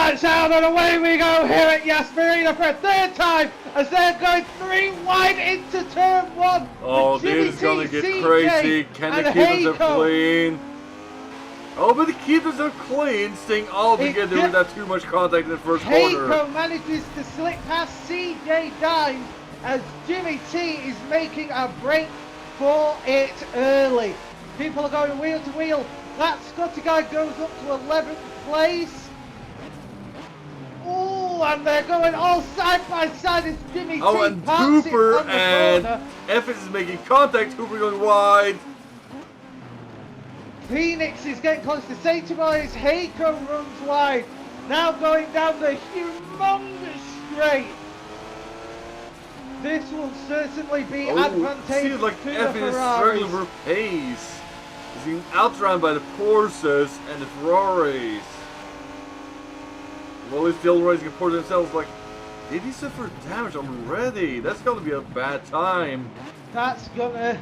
That's out and away we go here at Yas Marina for a third time as they're going 3 wide into turn 1. Oh, this is gonna get crazy. Can they keep themselves clean? Oh, but they keep themselves clean, staying all together without too much contact in the first corner. Heiko manages to slip past CJ Dimes as Jimmy T is making a break for it early. People are going wheel to wheel. That Scotty guy goes up to 11th place. Oh, and they're going all side by side as Jimmy T and Hooper and Evans is making contact. Hooper going wide. Phoenix is getting close to St. Tobias. Heiko runs wide. Now going down the humongous straight. This will certainly be advantageous seems like to Evans the is Ferraris. struggling for pace. He's being outrun by the Porsches and the Ferraris. Well, he's still raising a Porsche themselves. Like, did he suffer damage already? That's gonna be a bad time. That's gonna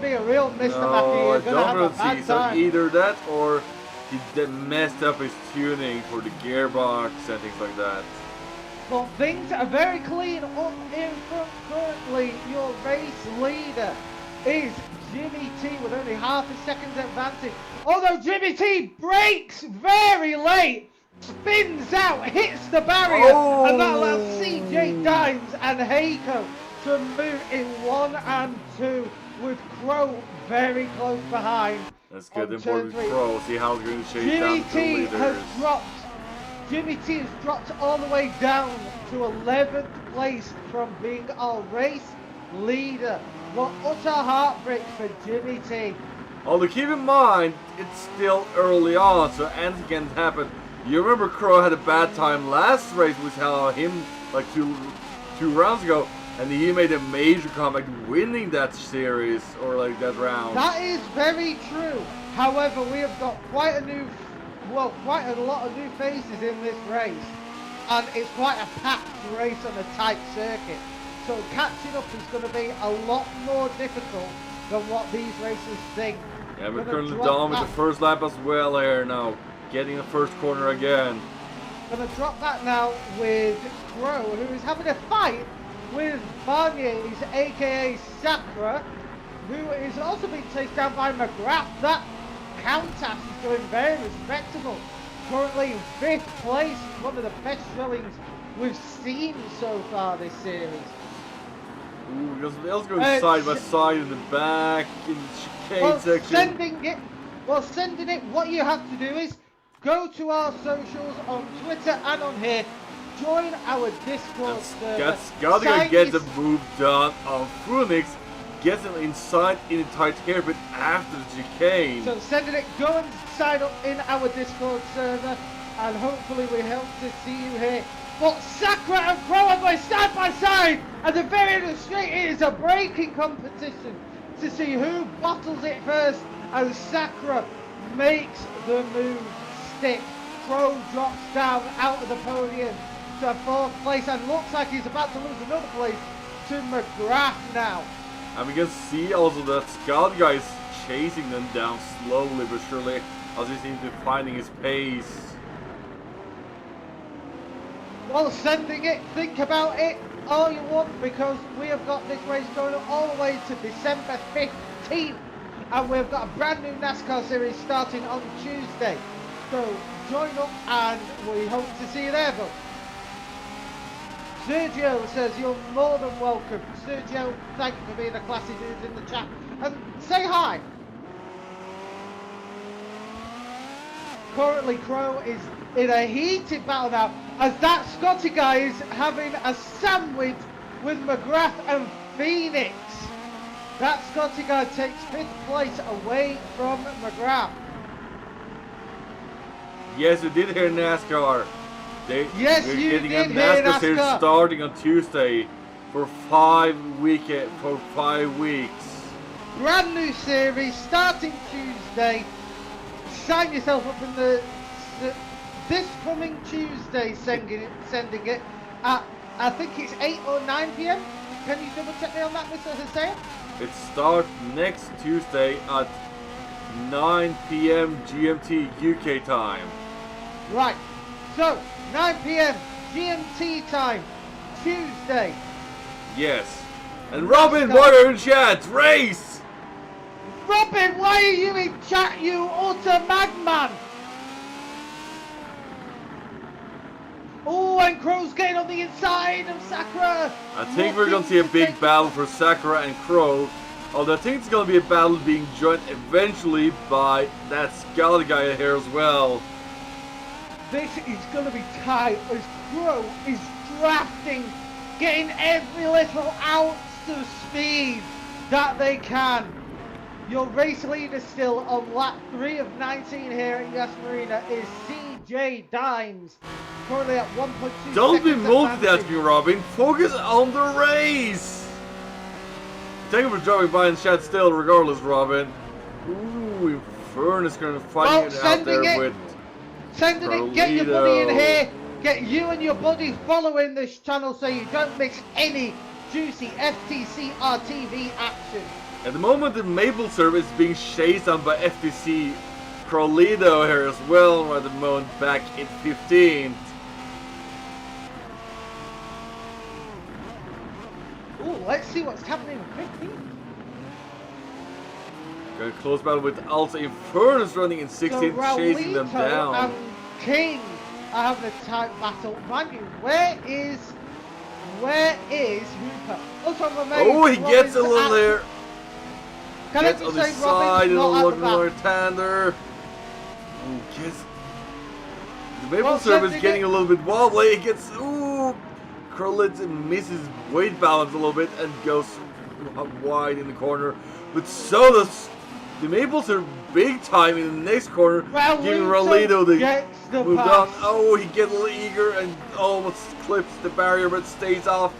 be a real Mr. No, Mackey. You're I gonna have a don't bad see so. time. Either that or he messed up his tuning for the gearbox and things like that. But things are very clean up in front currently. Your race leader is Jimmy T with only half a second's advantage. Although Jimmy T brakes very late, spins out, hits the barrier, and that allows CJ Dimes and Heiko to move in 1 and 2 with Crow very close behind. Let's get important Crow, see how he's going to chase down the leaders. Jimmy T has dropped all the way down to 11th place from being our race leader. What utter heartbreak for Jimmy T. Although keep in mind, it's still early on, so anything can happen. You remember Crow had a bad time last race, which held him like two rounds ago, and he made a major comeback winning that series, or like that round. That is very true. However, we have got quite a lot of new faces in this race, and it's quite a packed race on a tight circuit. So catching up is going to be a lot more difficult than what these racers think. Yeah, we're currently down with the first lap as well here now, getting the first corner again. Going to drop that now with Crow, who is having a fight with Barnier's, aka Sakura, who is also being chased down by McGrath. That Countach is doing very respectable. Currently in 5th place, one of the best showings we've seen so far this series. Ooh, because else going side by side in the back, in the chicane section. Sending it, what you have to do is go to our socials on Twitter and on here. Join our Discord server. That's gotta get the move done on Phoenix. Gets them inside in the tight hairpin after the chicane. So sending it, go and sign up in our Discord server, and hopefully we hope to see you here. But Sakura and Crow are going side by side at the very end of the straight. It is a braking competition to see who bottles it first, and Sakura makes the move stick. Crow drops down out of the podium to 4th place and looks like he's about to lose another place to McGrath now. And we can see also that Scout guy is chasing them down slowly but surely as he seems to be finding his pace. Well, sending it, think about it all you want, because we have got this race going all the way to December 15th, and we've got a brand new NASCAR series starting on Tuesday. So join up and we hope to see you there, but Sergio says you're more than welcome. Sergio, thank you for being a classy dude in the chat, and say hi. Currently Crow is in a heated battle now, as that Scotty guy is having a sandwich with McGrath and Phoenix. That Scotty guy takes 5th place away from McGrath. Yes, we did hear NASCAR. We're getting a NASCAR series starting on Tuesday for 5 weeks. Brand new series starting Tuesday. Sign yourself up in this coming Tuesday, sending it at, I think it's 8 or 9 p.m. Can you double check me on that, Mr. Hussein? It starts next Tuesday at 9 p.m. GMT UK time. Right, so 9 p.m. GMT time, Tuesday. Yes. And Robin, why are you in chat? Race! Robin, why are you in chat, you utter madman? Oh, and Crow's getting on the inside of Sakura. I think we're going to see a big battle for Sakura and Crow. Although I think it's going to be a battle being joined eventually by that Scotty guy here as well. This is going to be tight as Crow is drafting, getting every little ounce of speed that they can. Your race leader still on lap 3 of 19 here at Yas Marina is CJ Dimes. Currently at 1.2 Don't be seconds multitasking, Robin. Focus on the race. Thank you for dropping by and chat still, regardless, Robin. Ooh, Infernus going to fight it out there with Sending it, get your buddy in here. Get you and your buddy following this channel so you don't miss any juicy FTC RTV action. At the moment, the Maple Syrup is being chased on by FTC Carlito here as well, right at the moment back in 15th. Ooh, let's see what's happening in 15th. Got a close battle with also Infernus running in 16th, so chasing them down. And King are having a tight battle. Mind you, where is Hooper? Also, oh, he gets a little there. Can Gets I on just the say side, Robin's not looking at the like back? Tander. Ooh, gets the Maple Syrup is getting a little bit wobbly. It gets Krulitz misses weight balance a little bit and goes wide in the corner. But so does the Maple Syrup big time in the next corner, giving Ralito the move down. Oh, he gets a little eager and almost clips the barrier but stays off.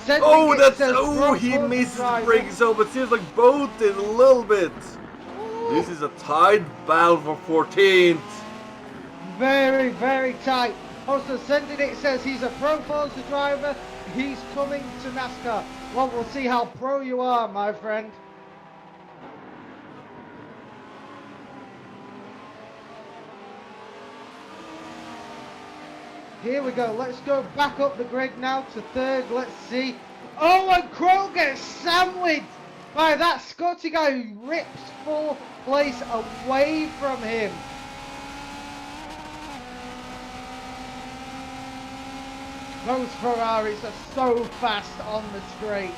Oh, he misses the braking zone, but seems like both did a little bit. Ooh. This is a tight battle for 14th. Very, very tight. Also, sending it says he's a pro Forza driver. He's coming to NASCAR. Well, we'll see how pro you are, my friend. Here we go. Let's go back up the grid now to 3rd. Let's see. Oh, and Crow gets sandwiched by that Scotty guy who rips 4th place away from him. Those Ferraris are so fast on the straight.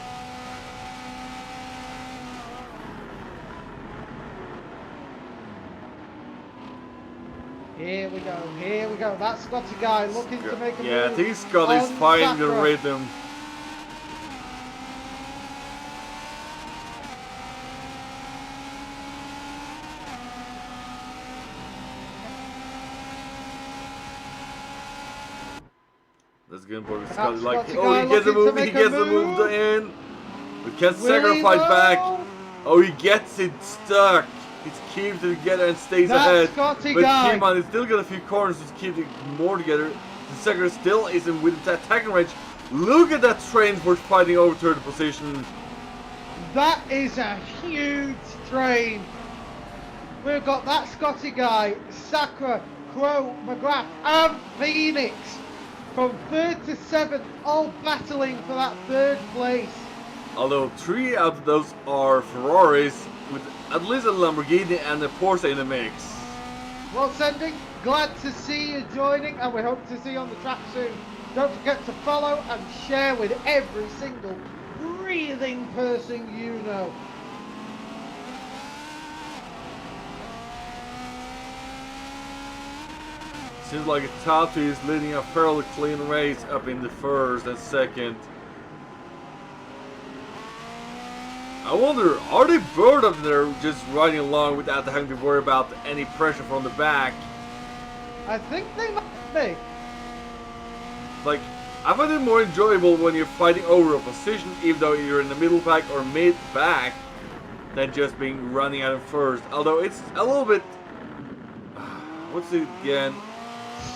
Here we go, that Scotty guy looking to make a move. Yeah, I think Scotty's finding the rhythm. That's good for Scotty. Like, oh, he gets a move, he gets the move in. But can't sacrifice back. Oh, he gets it stuck. He keeps it together and stays ahead. Scotty but guy. Keyman has still got a few corners to keep it more together. The second still isn't with the attacking range. Look at that train for fighting over third position. That is a huge train. We've got that Scotty guy, Sakura, Crow, McGrath, and Phoenix from 3rd to 7th, all battling for that 3rd place. Although 3 out of those are Ferraris, with at least a Lamborghini and a Porsche in the mix. Well, Sandy, glad to see you joining, and we hope to see you on the track soon. Don't forget to follow and share with every single breathing person you know. Seems like Tatu is leading a fairly clean race up in the 1st and 2nd. I wonder, are they bored up there just riding along without having to worry about any pressure from the back? I think they might be. Like, I find it more enjoyable when you're fighting over a position, even though you're in the middle pack or mid pack, than just being running out of 1st. Although it's a little bit, what's it again?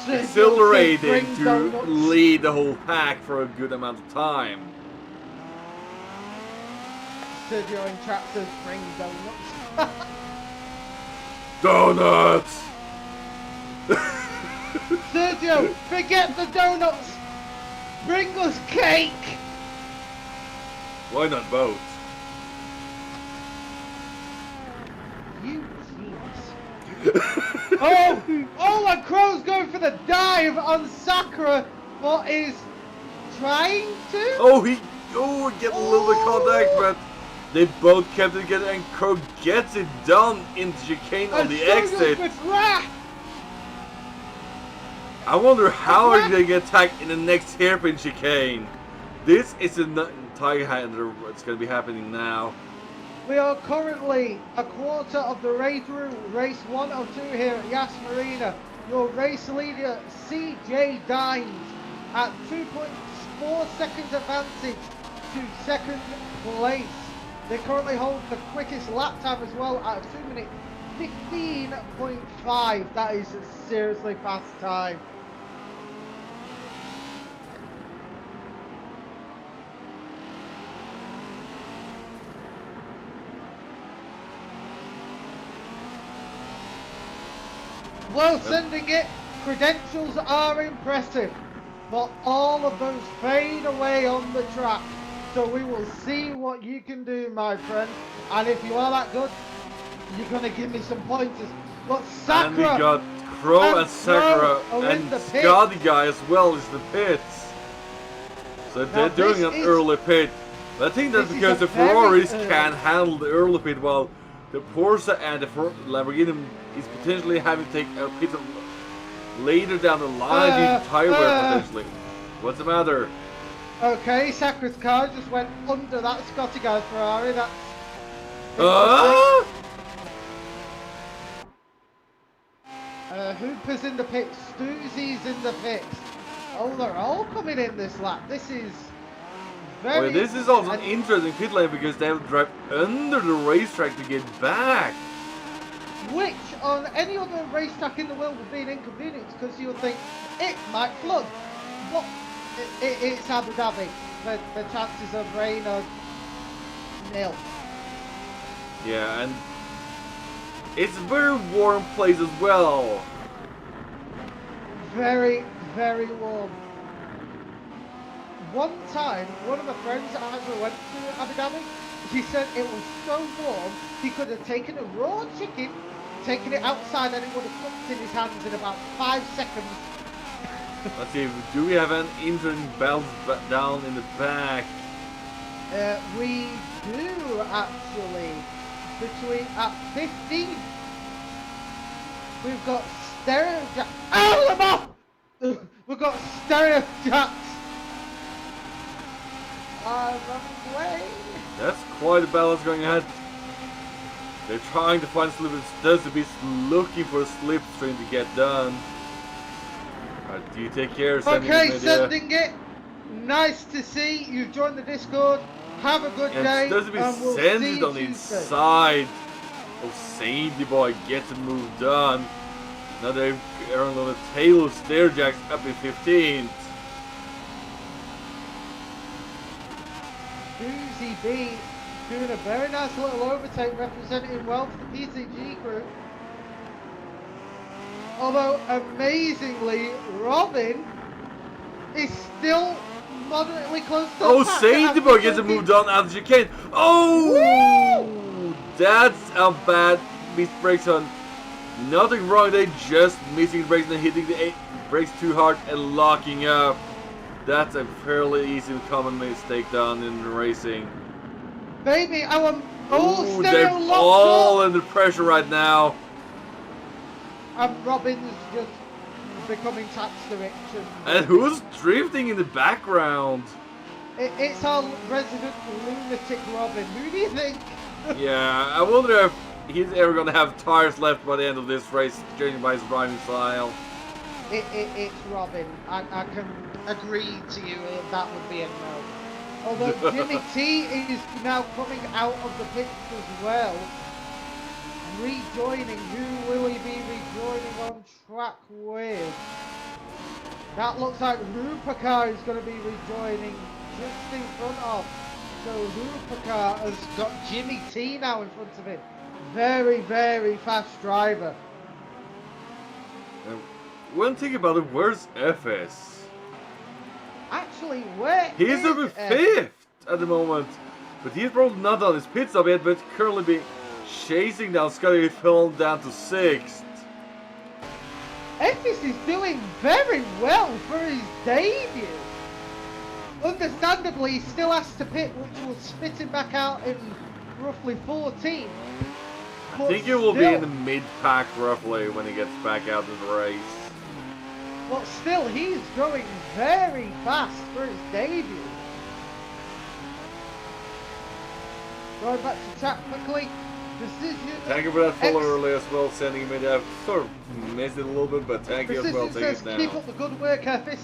Exhilarating to lead the whole pack for a good amount of time. Sergio in chat says bring donuts. Donuts! Sergio, forget the donuts. Bring us cake. Why not both? You genius. Oh, and Crow's going for the dive on Sakura, but is trying to. Oh, he get a little bit of contact, but they both kept it together, and Crow gets it done in the chicane on the exit. I wonder how are they going to get attacked in the next hairpin chicane. This is an entire hander. It's going to be happening now. We are currently a quarter of the way through race 1 of 2 here at Yas Marina. Your race leader, CJ Dines, at 2.4 seconds advantage to second place. They currently hold the quickest lap time as well at 2 minute 15.5. That is a seriously fast time. Well, sending it, credentials are impressive, but all of those fade away on the track. So we will see what you can do, my friend. And if you are that good, you're going to give me some pointers. But Sakura, and we got Crow and Sakura and Scotty guy as well is the pits. So they're doing an early pit. But I think that's because the Ferraris can't handle the early pit, while the Porsche and the Lamborghini is potentially having to take a pit later down the line due to tire wear potentially. What's the matter? Okay, Sakura's car just went under that Scotty guy's Ferrari. That's Hooper's in the pits, Stoozy's in the pits. Oh, they're all coming in this lap. This is very... this is also an interesting pit lane because they have to drive under the racetrack to get back. Which on any other racetrack in the world would be an inconvenience because you would think it might flood. But it's Abu Dhabi. The chances of rain are nil. Yeah, and it's a very warm place as well. Very, very warm. One time, one of my friends actually went to Abu Dhabi. He said it was so warm he could have taken a raw chicken, taken it outside, and it would have cooked in his hands in about 5 seconds. Let's see, do we have an engine belt down in the back? We do actually. Between at 15, we've got stereo jacks. Oh, we've got stereo jacks. I'm away. That's quite a balance going ahead. They're trying to find slip. Does the beast looking for a slipstream to get done? Alright, do you take care? Okay, sending it. Nice to see you joined the Discord. Have a good day. Does be sends it on the inside of Sandy Boy. Gets a move done. Now they're on the tail of Stairjacks up in 15th. Doozy B doing a very nice little overtake, representing well for the PCG crew. Although amazingly, Robin is still moderately close to the pack. Sandy Boy gets a move done out of the chicane. Oh! Woo! That's a bad miss brakes on. Nothing wrong, they just missing the brakes and hitting the brakes too hard and locking up. That's a fairly easy common mistake done in racing. Baby, they're all under pressure right now. And Robin's just becoming tax rich. And who's drifting in the background? It's our resident lunatic Robin. Who do you think? Yeah, I wonder if he's ever going to have tires left by the end of this race, judging by his driving style. It's Robin. I can agree to you that would be a no. Although Jimmy T is now coming out of the pits as well. Rejoining. Who will he be rejoining on track with? That looks like Rupercar is going to be rejoining just in front of. So Rupercar has got Jimmy T now in front of him. Very, very fast driver. when thinking about it, where's FS? Actually, where He's is over F? 5th at the moment. But he's probably not on his pit stop yet, but currently being chasing down Scotty, who fell down to 6th. Efes is doing very well for his debut. Understandably, he still has to pit, which will spit him back out in roughly 14. I think he will be in the mid-pack roughly when he gets back out of the race. But still, he's going very fast for his debut. Going back to track quickly. Decision. Thank you for that follow earlier as well, sending him in. I've sort of missed it a little bit, but thank you as well. Take it now. Keep up the good work, Efes.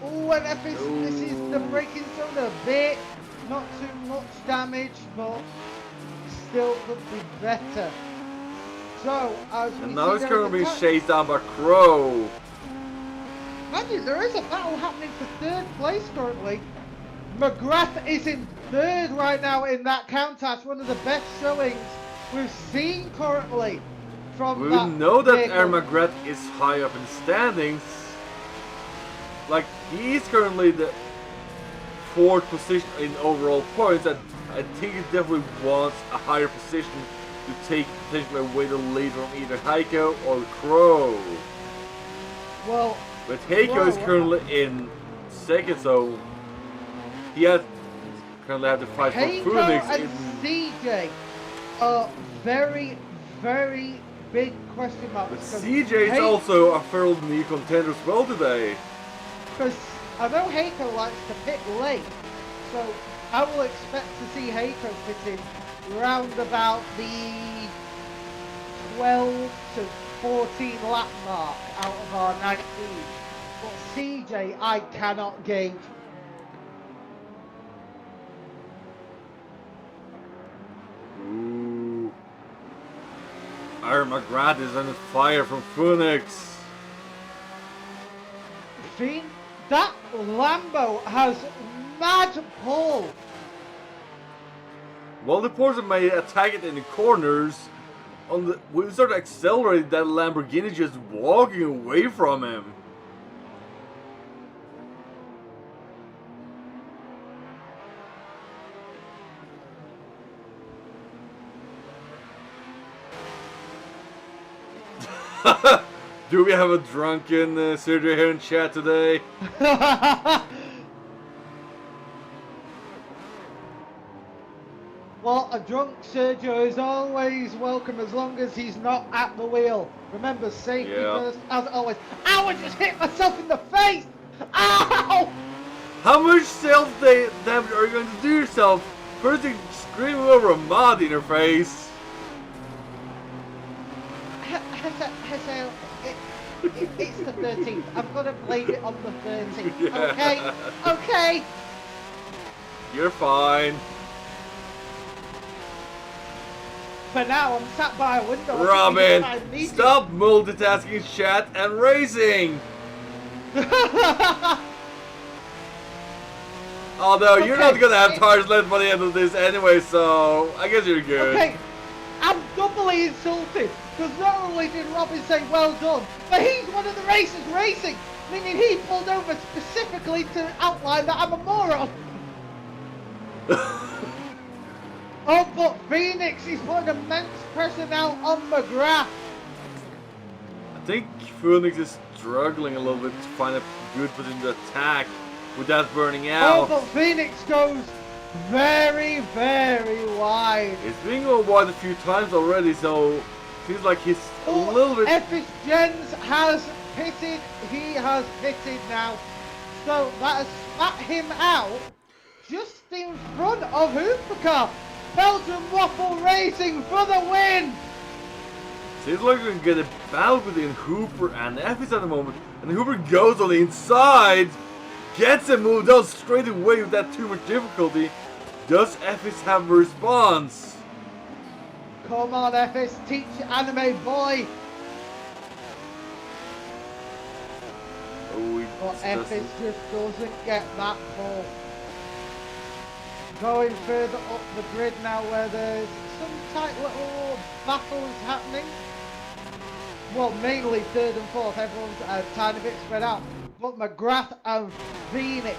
Oh, and Efes misses the braking zone a bit. Not too much damage, but still could be better. So, as we and now he's currently being chased chased down by Crow. Mind you, there is a battle happening for 3rd place currently. McGrath is in 3rd right now in that Countach, one of the best showings we've seen currently from We that know that vehicle. Aaron McGrath is high up in the standings. Like, he's currently the 4th position in overall points, and I think he definitely wants a higher position to take potentially away the lead from either Heiko or Crow. Well, But Heiko is currently in 2nd, so he has currently have to fight for Heiko Phoenix. and CJ are very, very big question marks. But CJ is also a fairly new contender as well today. Because I know Heiko likes to pit late, so I will expect to see Heiko pitting round about the 12 to 14 lap mark out of our 19. But CJ, I cannot gauge. Ooh. Aaron McGrath is on fire from Phoenix. Fiend, that Lambo has mad pull. While the Porsche may attack it in the corners, when we start accelerating, that Lamborghini just walking away from him. Do we have a drunken Sergio here in chat today? Well, a drunk Sergio is always welcome as long as he's not at the wheel. Remember, safety first, as always. Ow, I just hit myself in the face! Ow! How much self-damage are you going to do yourself? First thing, screaming over a mod in your face. It's the 13th. I'm going to blame it on the 13th. Yeah. Okay? Okay? You're fine. For now, I'm sat by a window. Robin, stop multitasking chat and racing! Although you're not gonna have tires left by the end of this anyway, so I guess you're good. Okay, I'm doubly insulted because not only did Robin say well done, but he's one of the racers racing, meaning he pulled over specifically to outline that I'm a moron. Oh, but Phoenix is putting immense pressure now on McGrath. I think Phoenix is struggling a little bit to find a good position to attack without burning out. Oh, but Phoenix goes very, very wide. It's been going wide a few times already, so feels like he's a little bit. Effish Jens has pitted. He has pitted now. So that has spat him out just in front of Hoopercar. Belgian Waffle Racing for the win! Seems like we can get a battle between Hooper and Effis at the moment. And Hooper goes on the inside, gets a move down straight away without too much difficulty. Does Effis have a response? Come on, Effis, teach anime boy! Oh, but Effis just doesn't get that pull. Going further up the grid now where there's some tight little battles happening. well, mainly third and fourth. Everyone's a tiny bit spread out. But McGrath and Phoenix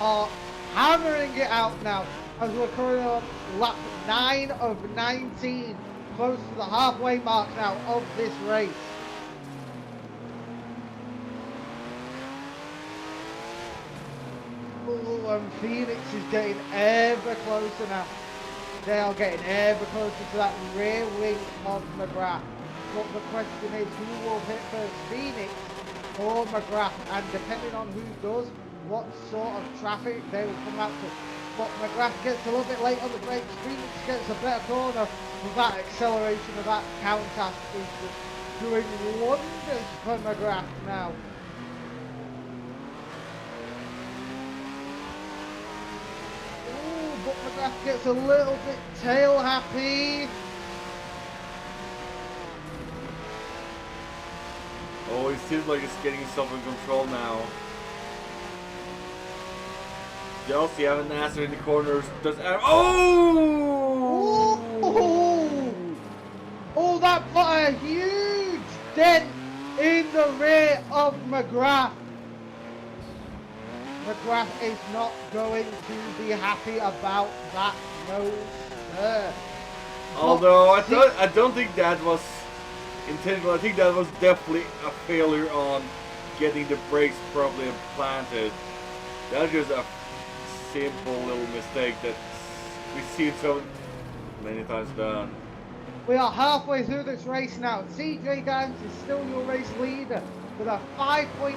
are hammering it out now as we're currently on lap 9 of 19, close to the halfway mark now of this race. Oh, and Phoenix is getting ever closer now. They are getting ever closer to that rear wing of McGrath. But the question is, who will hit first, Phoenix or McGrath? And depending on who does, what sort of traffic they will come out to. But McGrath gets a little bit late on the brakes. Phoenix gets a better corner. With that acceleration of that Countach is just doing wonders for McGrath now. Ooh, but McGrath gets a little bit tail happy. Oh, it seems like it's getting itself in control now. Chelsea having an answer in the corners. Does oh! Oh, that put a huge dent in the rear of McGrath. McGrath is not going to be happy about that, no sir. Although I don't think that was intentional. I think that was definitely a failure on getting the brakes properly planted. That was just a simple little mistake that we've seen so many times done. We are halfway through this race now. CJ Dimes is still your race leader with a 5.8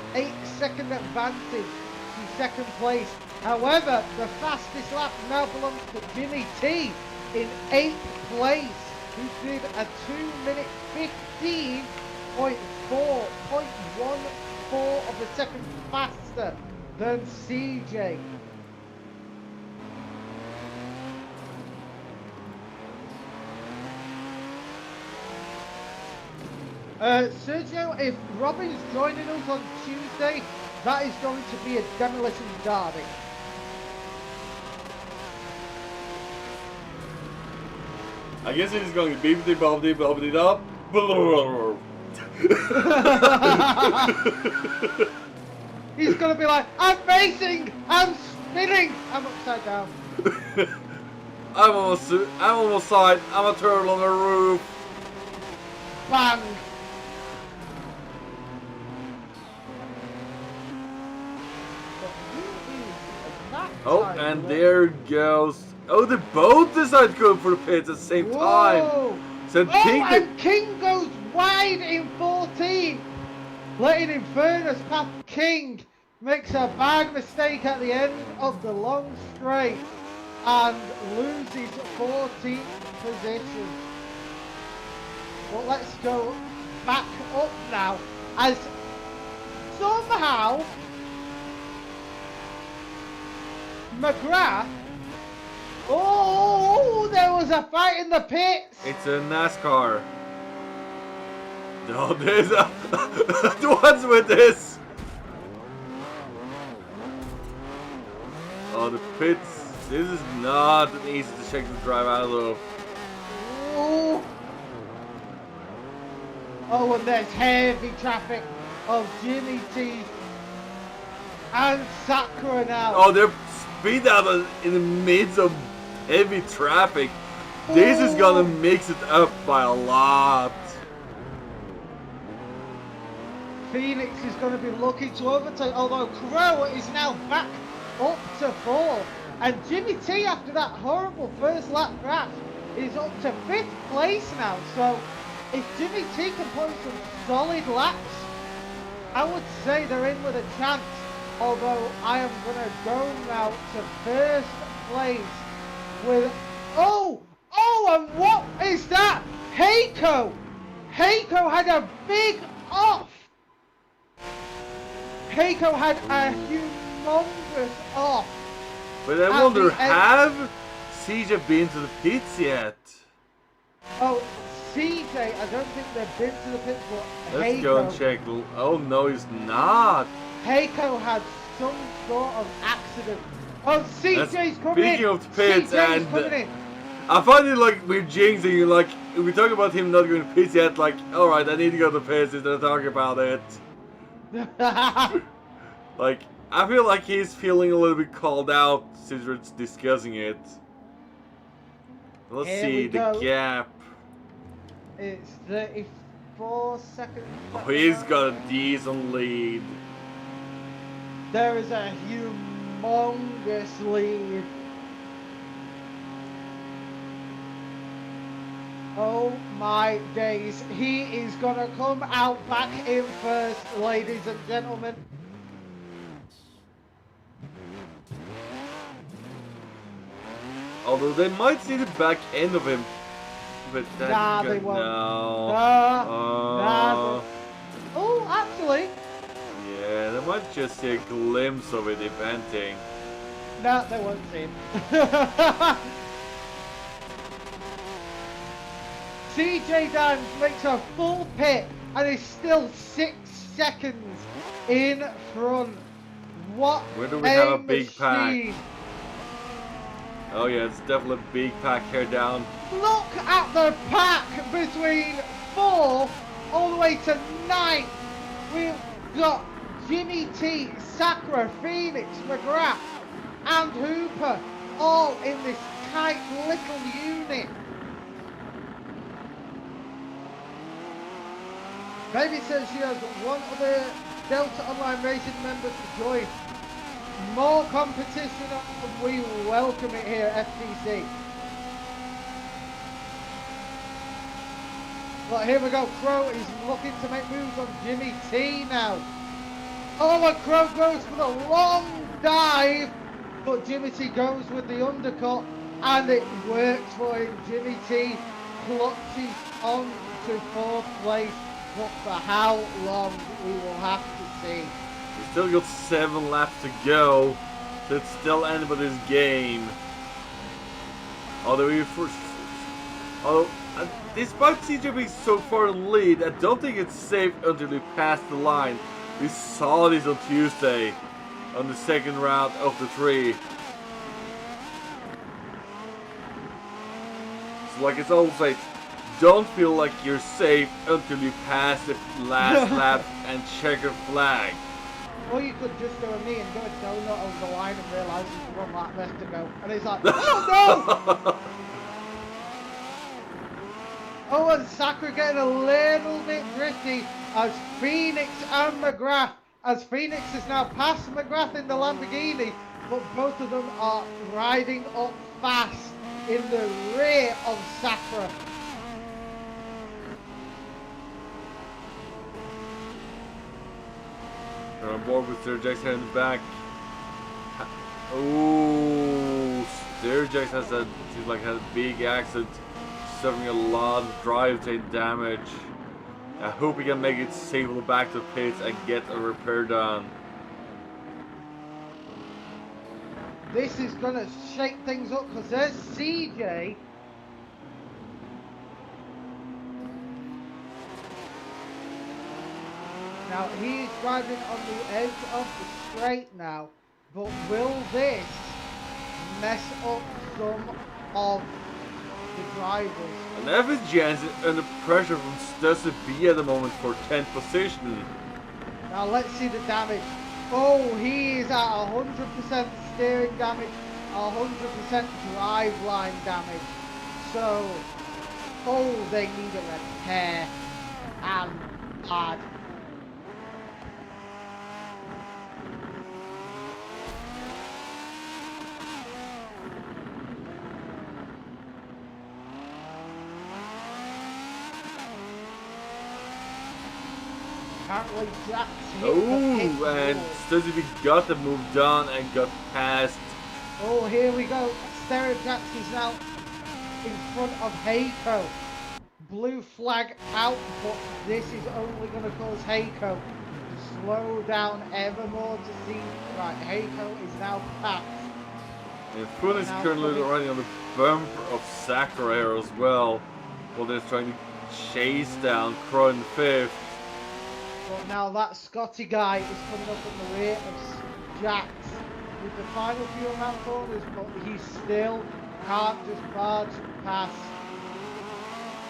second advantage to second place. However, the fastest lap now belongs to Jimmy T in 8th place, who did a 2-minute 15.4 of a second faster than CJ. Sergio, if Robin's joining us on Tuesday, that is going to be a demolition derby. I guess it is going to be beepity up. He's going to be like, I'm racing, I'm spinning, I'm upside down. I'm on the side, I'm a turtle on the roof. Bang. Oh, and there goes. Oh, they both decide to go for the pits at the same time. So and King goes wide in 14. Letting Infernus past King. Makes a bad mistake at the end of the long straight. And loses 14th position. But let's go back up now. As somehow McGrath. Oh, there was a fight in the pits. It's a NASCAR. No, there's a what's with this? Oh, the pits. This is not an easy to check the drive out of. Oh, and there's heavy traffic of Jimmy T and Sakura now. Oh, they're speed out in the midst of heavy traffic. This is gonna mix it up by a lot. Phoenix is going to be lucky to overtake, although Crow is now back up to 4th. And Jimmy T, after that horrible first lap crash, is up to 5th place now. So if Jimmy T can put in some solid laps, I would say they're in with a chance. Although I am going to go now to 1st place with... Oh, and what is that? Heiko had a big off. Heiko had a humongous off. But I wonder, have CJ been to the pits yet? Oh, CJ, I don't think they've been to the pits, but Let's Heiko, go and check. Oh no, he's not. Heiko had some sort of accident. Oh, CJ's coming in. Speaking of the pits, CJ's and coming in. I find it like we're jinxing. Like we talk about him not going to pits yet. Like, all right, I need to go to pits instead of talking about it. Like, I feel like he's feeling a little bit called out since we're discussing it. Let's see the gap. It's 34 seconds. Oh, he's got a decent lead. There is a humongous lead. Oh my days. He is gonna come out back in first, ladies and gentlemen. Although they might see the back end of him. But nah, they won't. No. Oh, actually. Yeah, they might just see a glimpse of it, if anything. No, they won't see him. CJ Dimes makes a full pit and is still 6 seconds in front. What Where do we have a big machine. pack? Oh yeah, it's definitely a big pack here down. Look at the pack between 4 all the way to 9. We've got Jimmy T, Sakura, Phoenix, McGrath and Hooper all in this tight little unit. Baby says she has one other Delta Online Racing member to join. More competition and we welcome it here at FTC. But here we go, Crow is looking to make moves on Jimmy T now. Oh, and Crow goes for the long dive, but Jimmy T goes with the undercut and it works for him. Jimmy T clutches on to 4th place, but for how long we will have to see. We still got 7 laps to go, so it's still anybody's game. Although despite CJ being so far in the lead, I don't think it's safe until we pass the line. We saw this on Tuesday, on the 2nd round of the 3. So like it's always like, don't feel like you're safe until you pass the last lap and check your flag. Or you could just go with me and do a donut over the line and realise there's 1 lap left to go. And it's like, oh no! Oh, and Sakura getting a little bit drifty as Phoenix and McGrath. As Phoenix is now past McGrath in the Lamborghini, but both of them are riding up fast in the rear of Sakura. They're on board with Sturjax here in the back. Oh, Sturjax has had a big accident, suffering a lot of drivetrain damage. I hope he can make it safely back to the pits and get a repair done. This is going to shake things up because there's CJ. Now he's driving on the edge of the straight now, but will this mess up some of the drivers? And Evans Jansen under pressure from Stussy B at the moment for 10th position. Now let's see the damage. Oh, he is at 100% steering damage, 100% drive line damage. So, oh, they need a repair and hard. Apparently Jack's hit Oh, and Stussy B got the move done and got past. Oh, here we go. Stereo Jax is now in front of Heiko. Blue flag out, but this is only going to cause Heiko to slow down ever more to see. Right, Heiko is now passed. And Fun is currently running on the bumper of Sakura here as well, while they're trying to chase down Crow in 5th. But now that Scotty guy is coming up in the rear of Jax with the final few amount corners, but he's still can't just barge past.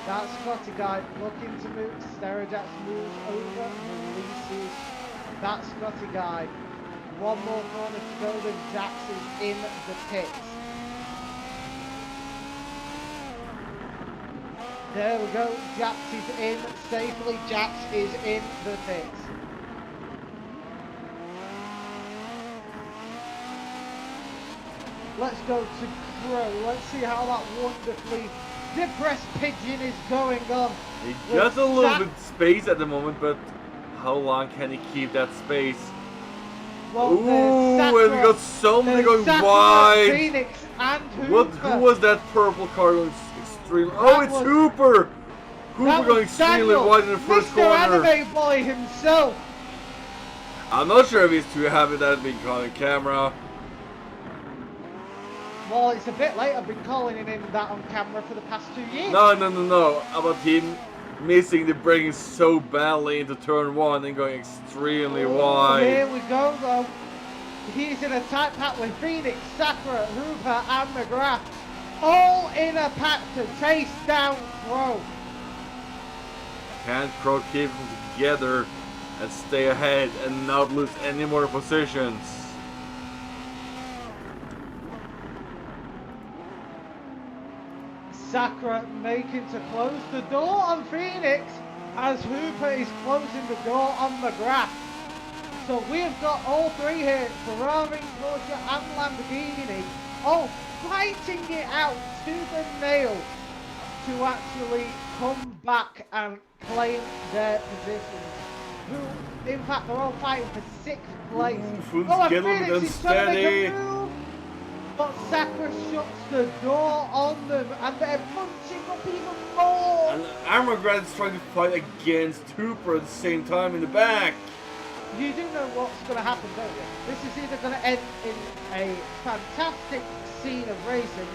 That Scotty guy looking to move. Stereojax moves over, releases that Scotty guy. One more corner to go, then Jax is in the pits. There we go, Jax is in safely. Jax is in the pits. Let's go to Crow. Let's see how that wonderfully depressed pigeon is going on. He got a little bit space at the moment, but how long can he keep that space? Well, ooh, and we got somebody going wide. Phoenix and Hooper. Who was that purple car going extremely? Oh, it's Hooper! Hooper going extremely wide in the first Mr. corner. Anime Boy himself. I'm not sure if he's too happy that it's being caught on camera. Well, it's a bit late. I've been calling him that on camera for the past 2 years. No. About him missing the braking so badly into turn 1 and going extremely wide. Here we go, though. He's in a tight pack with Phoenix, Sakura, Hooper, and McGrath. All in a pack to chase down Crow. Can Crow keep them together and stay ahead and not lose any more positions? Sakura making to close the door on Phoenix as Hooper is closing the door on McGrath. So we have got all three here, Ferrari, Porsche and Lamborghini, all fighting it out to the nail to actually come back and claim their positions. Who, in fact, they're all fighting for 6th place. And Phoenix is trying to make a move. But Sakura shuts the door on them and they're punching up even more. And Armagrad's is trying to fight against Hooper at the same time in the back. You do know what's going to happen, don't you? This is either going to end in a fantastic scene of racing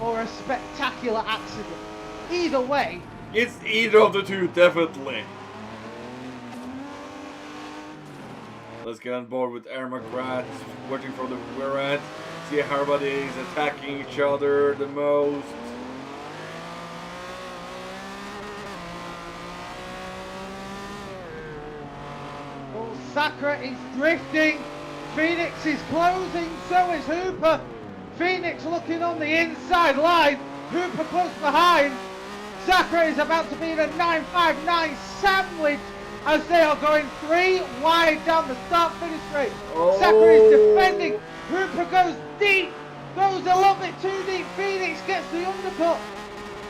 or a spectacular accident. Either way. It's either of the two, definitely. Let's get on board with Armagrad, watching from the rear end. See how everybody is attacking each other the most. Well, Sakura is drifting. Phoenix is closing, so is Hooper. Phoenix looking on the inside line. Hooper close behind. Sakura is about to be in a 959 sandwich as they are going 3 wide down the start-finish straight. Oh. Sakura is defending. Hooper goes deep, goes a little bit too deep. Phoenix gets the undercut.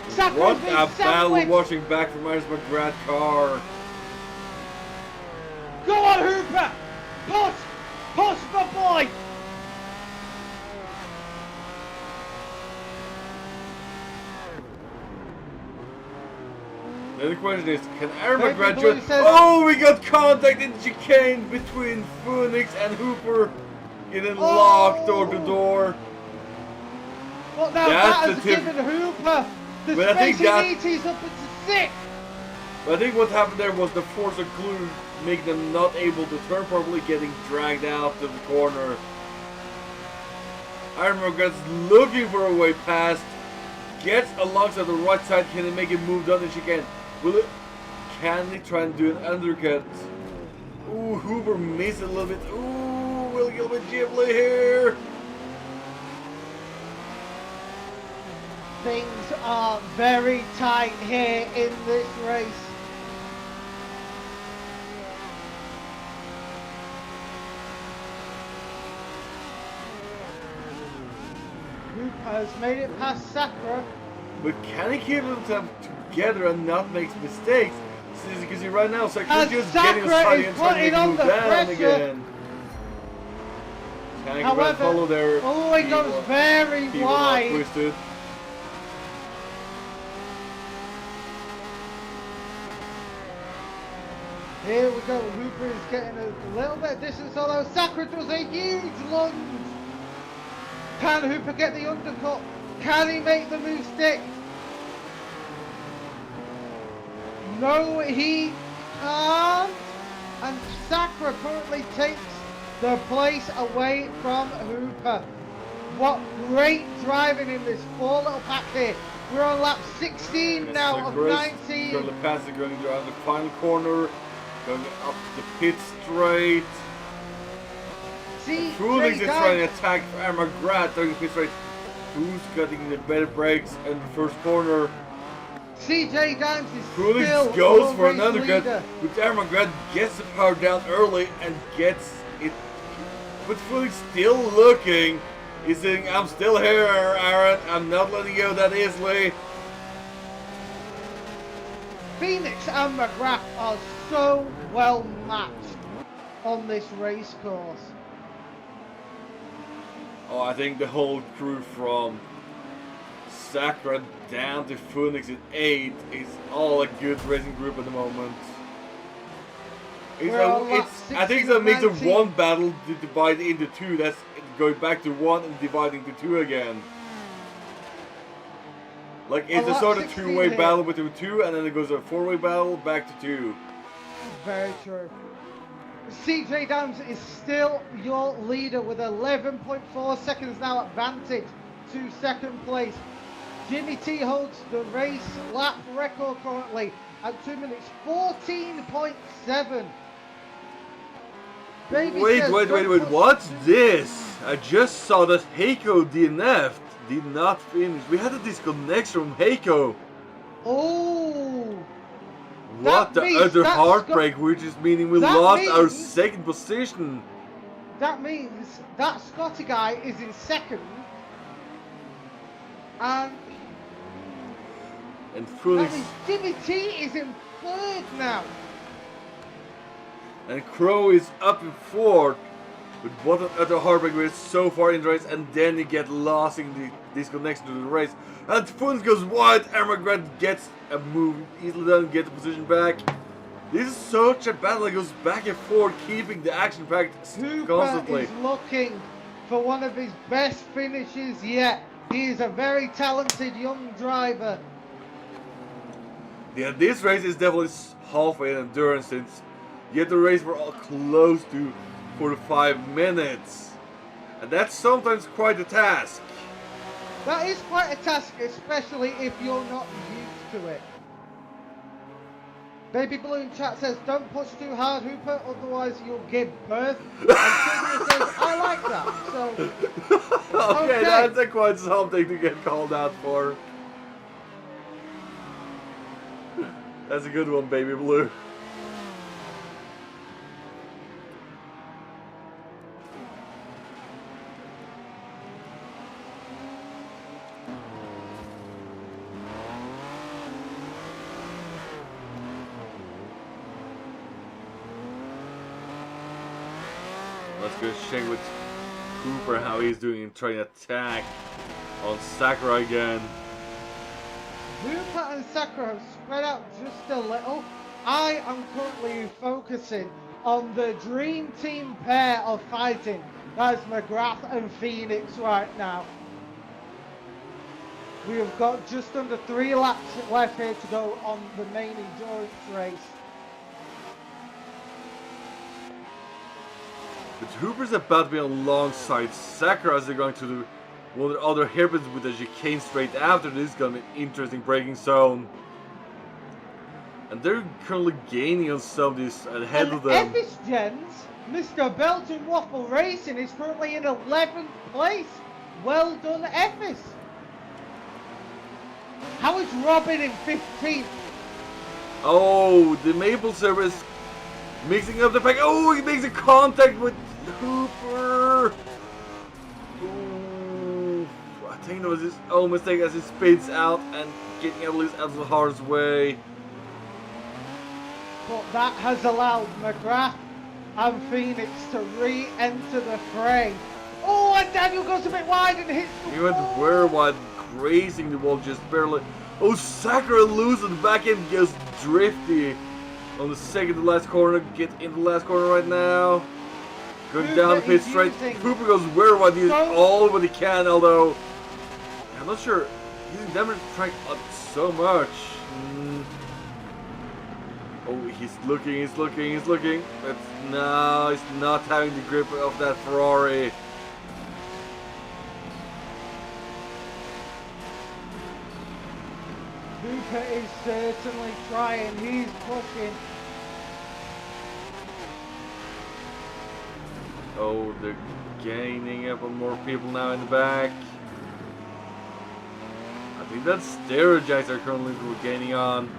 Sakura's what a battle watching back from Myers McGrath car. Go on, Hooper! Push! Push, my boy! Then the question is, can Armagrad join? Oh, we got contact in chicane between Phoenix and Hooper. Getting locked door to door. Well, now that has given Hooper the space he needs. He's up into 6th. But I think what happened there was the force of glue making them not able to turn properly, getting dragged out of the corner. Armagrad's looking for a way past. Gets alongside the right side. Can he make it move down the chicane? Will it? Can he try and do an undercut? Ooh, Hooper missed a little bit. Ooh, we'll get a bit jibbly here. Things are very tight here in this race. Hooper has made it past Sakura. But can he keep them together and not make mistakes? So as you can see right now, Sakura's just getting started and trying to move down again. However, follow their it goes very wide. Twisted. Here we go. Hooper is getting a little bit of distance, although Sakura does a huge lunge. Can Hooper get the undercut? Can he make the move stick? No, he can't. And Sakura currently takes the place away from Hooper. What great driving in this four little pack here. We're on lap 16 now of 19. Going to pass it, going around the final corner, going up the pit straight. Frulix is trying to attack McGrath during the pit straight. Who's getting the better brakes in the first corner? CJ Downs is Frulix still goes for another leader. cut, but McGrath gets the power down early and gets it. But Frulix still looking. He's saying, I'm still here, Aaron. I'm not letting go that easily. Phoenix and McGrath are so well matched on this race course. Oh, I think the whole crew from Sakura down to Phoenix in 8 is all a good racing group at the moment. I think it's a mix of one battle to divide into two. That's going back to one and dividing to two again. Like it's a sort of two-way battle between two, and then it goes a four-way battle back to two. Very true. CJ Downs is still your leader with 11.4 seconds now advantage to second place. Jimmy T holds the race lap record currently at 2 minutes 14.7. Wait, what's this? I just saw that Heiko DNF'd, did not finish. We had a disconnection from Heiko. Oh! What the other heartbreak, which is meaning we lost our second position. That means that Scotty guy is in second. And Frulix, that means Jimmy T is in third now. And Crow is up in fourth. But what an utter heartbreak we're so far in the race, and then you get lost in the disconnection to the race. And Funs goes wide, and McGrath gets a move easily done, get the position back. This is such a battle that goes back and forth, keeping the action packed constantly. Is looking for one of his best finishes yet. He is a very talented young driver. Yeah, this race is definitely halfway in endurance, since yet the race were all close to 45 minutes. And that's sometimes quite a task. That is quite a task, especially if you're not used to it. Baby Balloon Chat says, don't push too hard, Hooper, otherwise you'll give birth. And Sylvia says, I like that. So, okay, that's a quite something to get called out for. That's a good one, Baby Blue. Let's go check with Cooper how he's doing in trying to attack on Sakura again. Hooper and Sakura have spread out just a little. I am currently focusing on the dream team pair of fighting. That's McGrath and Phoenix right now. We have got just under 3 laps left here to go on the main endurance race. But Hooper's about to be alongside Sakura as they're going to do one of the other hairpins with a chicane straight after. This is going to be an interesting braking zone. And they're currently gaining on some of these ahead of them. Epis Gens, Mr. Belgian Waffle Racing is currently in 11th place. Well done, Epis. How is Robin in 15th? Oh, the maple service mixing up the pack. Oh, he makes a contact with Hooper. Ooh, I think it was his own mistake as he spins out and getting at least out of the hardest way. But that has allowed McGrath and Phoenix to re-enter the fray. Oh, and Daniel goes a bit wide and hits the He went very wide, grazing the wall just barely. Oh, Sakura loses the back end, goes drifty on the second to last corner. Get in the last corner right now. Going down the pit straight. Cooper goes very wide, he's all what he can, although I'm not sure. He's damaged the track so much. Oh, he's looking. But no, he's not having the grip of that Ferrari. Hooper is certainly trying. He's pushing. Oh, they're gaining up on more people now in the back. I think that's Stereojacks are currently gaining on.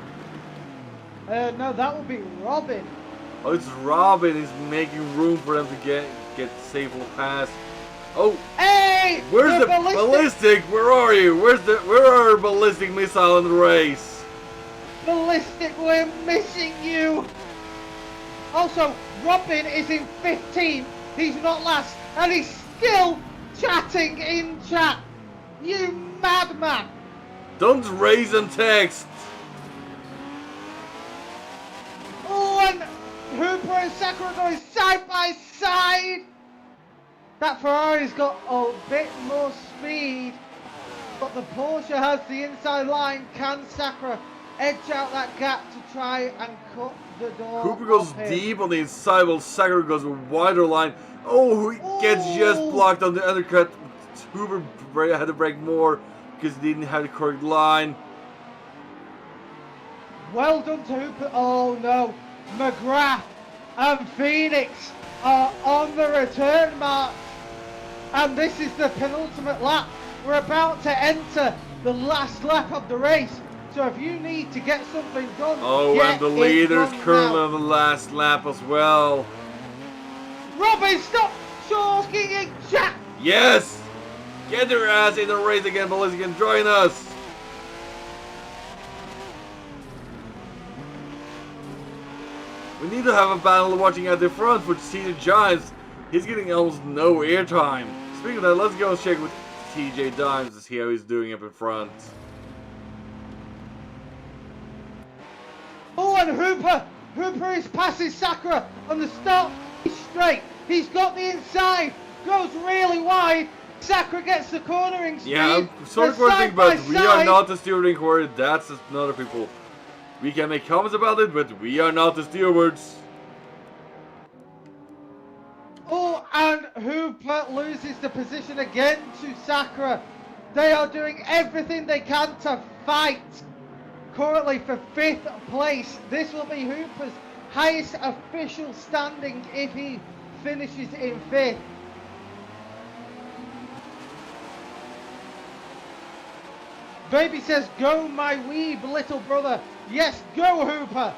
No, that would be Robin. Oh, it's Robin. He's making room for them to get safely past. Oh, hey! where's the ballistic? Where are you? Where are our ballistic missile in the race? Ballistic, we're missing you. Also, Robin is in 15th. He's not last, and he's still chatting in chat. You madman! Don't raise and text. Oh, and Hooper and Sakura going side by side. That Ferrari's got a bit more speed, but the Porsche has the inside line. Can Sakura edge out that gap to try and cut the door? Hooper goes deep on the inside while Sakura goes a wider line. Oh, he gets just blocked on the undercut. Hooper had to brake more because he didn't have the correct line. Well done to Hooper. Oh no, McGrath and Phoenix are on the return march. And this is the penultimate lap. We're about to enter the last lap of the race. So if you need to get something done, oh, and the leader's currently on the last lap as well. Robin, stop talking in chat. Yes! Get your ass in the race again, Ballistic, and join us. We need to have a battle watching at the front for TJ Giants. He's getting almost no airtime. Speaking of that, let's go and check with TJ Dimes to see how he's doing up in front. Oh, and Hooper is passing Sakura on the start straight. He's got the inside, goes really wide. Sakura gets the cornering speed. Yeah, I'm sort of questioning, but we are not the steering coordinator. That's another people. We can make comments about it, but we are not the stewards. Oh, and Hooper loses the position again to Sakura. They are doing everything they can to fight. Currently for 5th place. This will be Hooper's highest official standing if he finishes in 5th. Baby says, go my weeb little brother. Yes, go Hooper.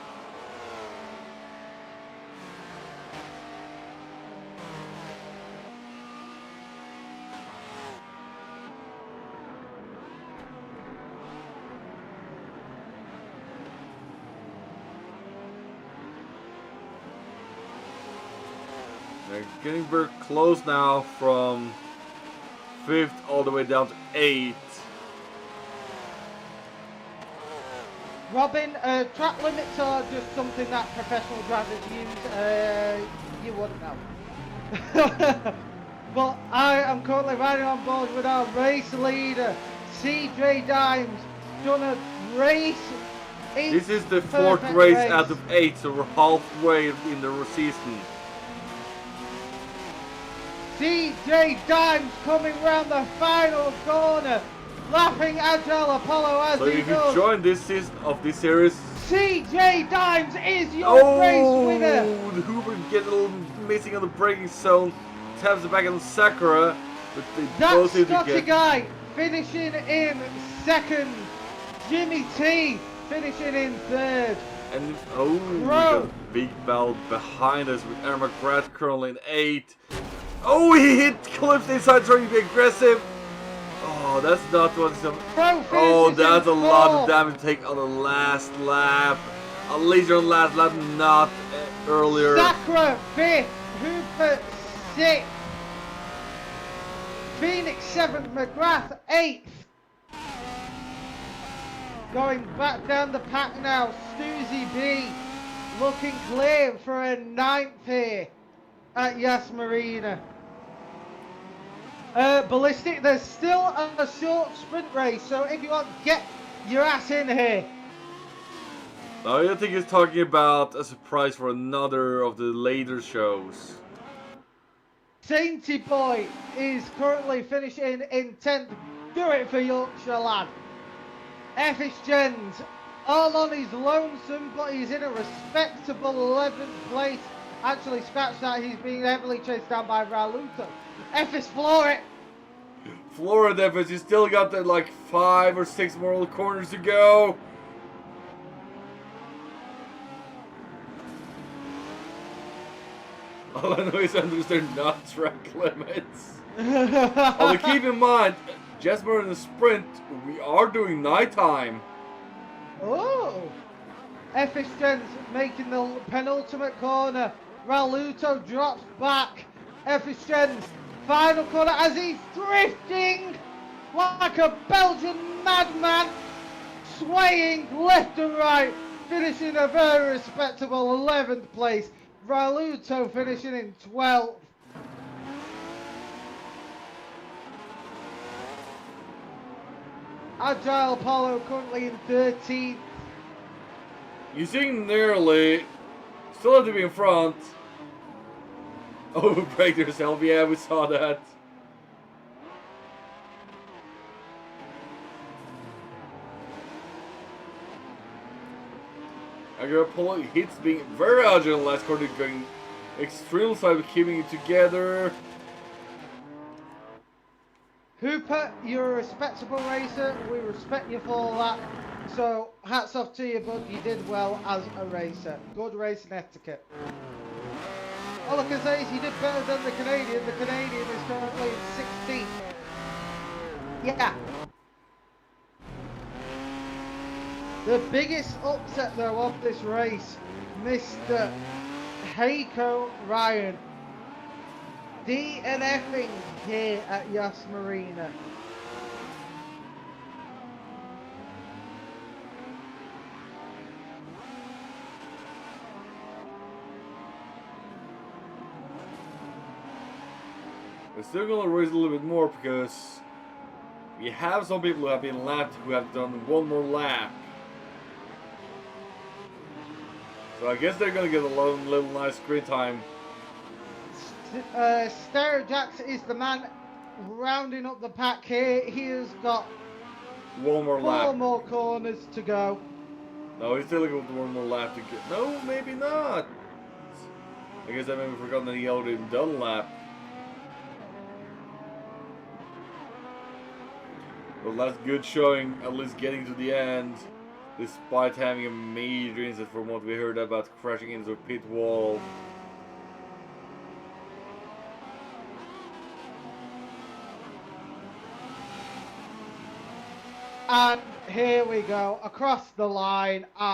They're getting very close now from 5th all the way down to 8th. Robin, track limits are just something that professional drivers use. You wouldn't know. But I am currently riding on board with our race leader, CJ Dimes. Done a race. This is the 4th race out of 8, so we're halfway in the season. CJ Dimes coming round the final corner, lapping Agile Apollo as so he if goes. you join this season of this series, CJ Dimes is your race winner. The Hooper gets a little missing on the braking zone, taps it back on Sakura, but they both That Scotty guy finishing in 2nd. Jimmy T finishing in 3rd. And we got a big battle behind us with Aaron McGrath currently in 8th. Oh, he hit Clips inside trying to be aggressive. Oh, that's not what some. Oh, that's a lot of damage to take on the last lap. At least on the last lap, not earlier. Sakura 5th, Hooper 6th, Phoenix 7th, McGrath 8th. Going back down the pack now, Stuzy B looking clear for a 9th here at Yas Marina. Ballistic, there's still a short sprint race, so if you want, get your ass in here. I think he's talking about a surprise for another of the later shows. Sainty Boy is currently finishing in 10th. Do it for Yorkshire, lad. Effish Gens all on his lonesome, but he's in a respectable 11th place. Actually, scratch that, he's being heavily chased down by Raluto. F is floor it. Florida F, you still got the, like 5 or 6 more corners to go. All I know is they're not track limits. Although keep in mind, just more in the sprint, we are doing nighttime. Oh! Efficient's making the penultimate corner. Raluto drops back. Efficient's final corner as he's drifting like a Belgian madman, swaying left and right, finishing a very respectable 11th place. Raluto finishing in 12th. Agile Apollo currently in 13th. You seem nearly. Still have to be in front. Overbreak yourself, yeah, we saw that. Agile Apollo hits being very agile in the last quarter, going extremely side with keeping it together. Hooper, you're a respectable racer. We respect you for that. So, hats off to you, bud. You did well as a racer. Good racing etiquette. All I can say is you did better than the Canadian. The Canadian is currently in 16th. Yeah. The biggest upset, though, of this race, Mr. Heiko Ryan. DNFing here at Yas Marina. We're still gonna race a little bit more because we have some people who have been lapped who have done one more lap. So I guess they're gonna get a little nice screen time. Jax is the man rounding up the pack here. He has got One more lap. 4 more corners to go. No, he's still got one more lap to get. No, maybe not. I guess I maybe forgotten that he already done a lap. Well, that's good showing, at least getting to the end, despite having a major incident from what we heard about crashing into a pit wall. And here we go, across the line, and